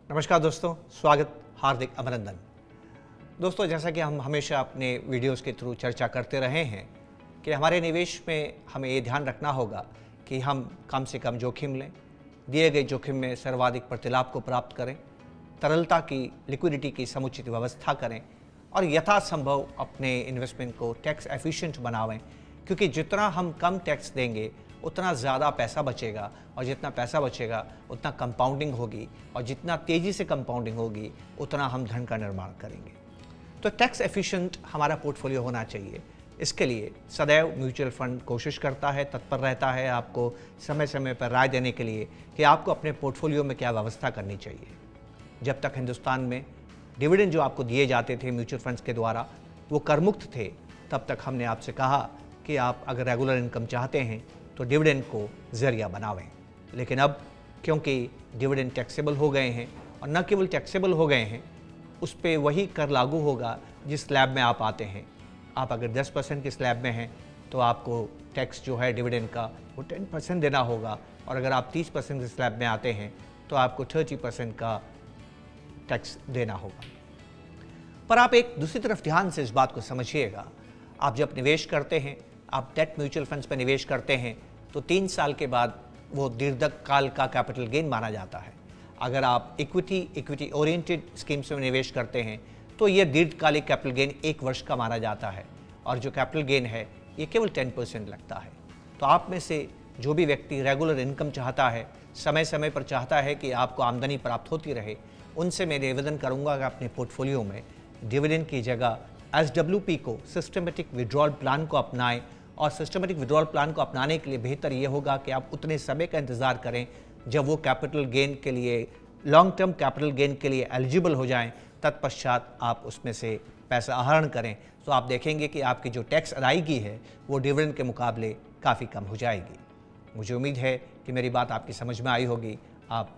नमस्कार दोस्तों, स्वागत, हार्दिक अभिनंदन। दोस्तों, जैसा कि हम हमेशा अपने वीडियोस के थ्रू चर्चा करते रहे हैं कि हमारे निवेश में हमें ये ध्यान रखना होगा कि हम कम से कम जोखिम लें, दिए गए जोखिम में सर्वाधिक प्रतिलाभ को प्राप्त करें, तरलता की, लिक्विडिटी की समुचित व्यवस्था करें और यथासंभव अपने इन्वेस्टमेंट को टैक्स एफिशिएंट बनावें, क्योंकि जितना हम कम टैक्स देंगे उतना ज़्यादा पैसा बचेगा और जितना पैसा बचेगा उतना कंपाउंडिंग होगी और जितना तेज़ी से कंपाउंडिंग होगी उतना हम धन का निर्माण करेंगे। तो टैक्स एफिशिएंट हमारा पोर्टफोलियो होना चाहिए। इसके लिए सदैव म्यूचुअल फंड कोशिश करता है, तत्पर रहता है आपको समय समय पर राय देने के लिए कि आपको अपने पोर्टफोलियो में क्या व्यवस्था करनी चाहिए। जब तक हिंदुस्तान में डिविडेंड जो आपको दिए जाते थे म्यूचुअल फंड्स के द्वारा वो करमुक्त थे, तब तक हमने आपसे कहा कि आप अगर रेगुलर इनकम चाहते हैं तो डिविडेंड को ज़रिया बनावें। लेकिन अब क्योंकि डिविडेंड टैक्सेबल हो गए हैं और न केवल टैक्सेबल हो गए हैं, उस पर वही कर लागू होगा जिस स्लैब में आप आते हैं। आप अगर 10% के स्लैब में हैं तो आपको टैक्स जो है डिविडेंड का वो 10% देना होगा, और अगर आप 30% के स्लैब में आते हैं तो आपको 30% का टैक्स देना होगा। पर आप एक दूसरी तरफ ध्यान से इस बात को समझिएगा, आप जब निवेश करते हैं, आप डेट म्यूचुअल फंड्स पर निवेश करते हैं तो 3 साल के बाद वो दीर्घकाल का कैपिटल गेन माना जाता है। अगर आप इक्विटी ओरिएंटेड स्कीम्स में निवेश करते हैं तो ये दीर्घकालिक कैपिटल गेन 1 वर्ष का माना जाता है, और जो कैपिटल गेन है ये केवल 10% लगता है। तो आप में से जो भी व्यक्ति रेगुलर इनकम चाहता है, समय समय पर चाहता है कि आपको आमदनी प्राप्त होती रहे, उनसे मैं निवेदन करूँगा कि अपने पोर्टफोलियो में डिविडेंड की जगह SWP को, सिस्टमेटिक विड्रॉल प्लान को अपनाएं। और सिस्टमेटिक विड्रॉल प्लान को अपनाने के लिए बेहतर ये होगा कि आप उतने समय का इंतज़ार करें जब वो कैपिटल गेन के लिए, लॉन्ग टर्म कैपिटल गेन के लिए एलिजिबल हो जाएं, तत्पश्चात आप उसमें से पैसा आहरण करें। तो आप देखेंगे कि आपकी जो टैक्स अदायगी है वो डिविडेंड के मुकाबले काफ़ी कम हो जाएगी। मुझे उम्मीद है कि मेरी बात आपकी समझ में आई होगी। आप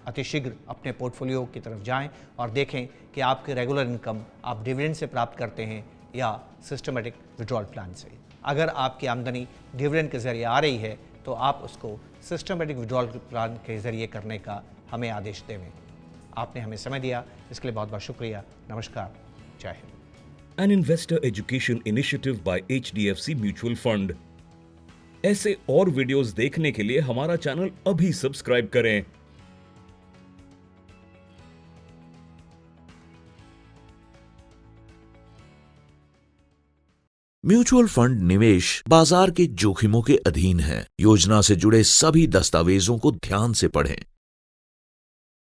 अतिशीघ्र अपने पोर्टफोलियो की तरफ जाएं और देखें कि आपकी रेगुलर इनकम आप डिविडेंड से प्राप्त करते हैं या सिस्टमेटिक विड्रॉल प्लान से। अगर आपकी आमदनी डिविडेंड के ज़रिए आ रही है तो आप उसको सिस्टमेटिक विड्रॉल प्लान के ज़रिए करने का हमें आदेश देवें। आपने हमें समय दिया, इसके लिए बहुत बहुत शुक्रिया। नमस्कार, जय Hind. An investor education initiative by HDFC Mutual Fund। ऐसे और वीडियोस देखने के लिए हमारा चैनल अभी सब्सक्राइब करें। म्यूचुअल फंड निवेश बाजार के जोखिमों के अधीन है। योजना से जुड़े सभी दस्तावेजों को ध्यान से पढ़ें।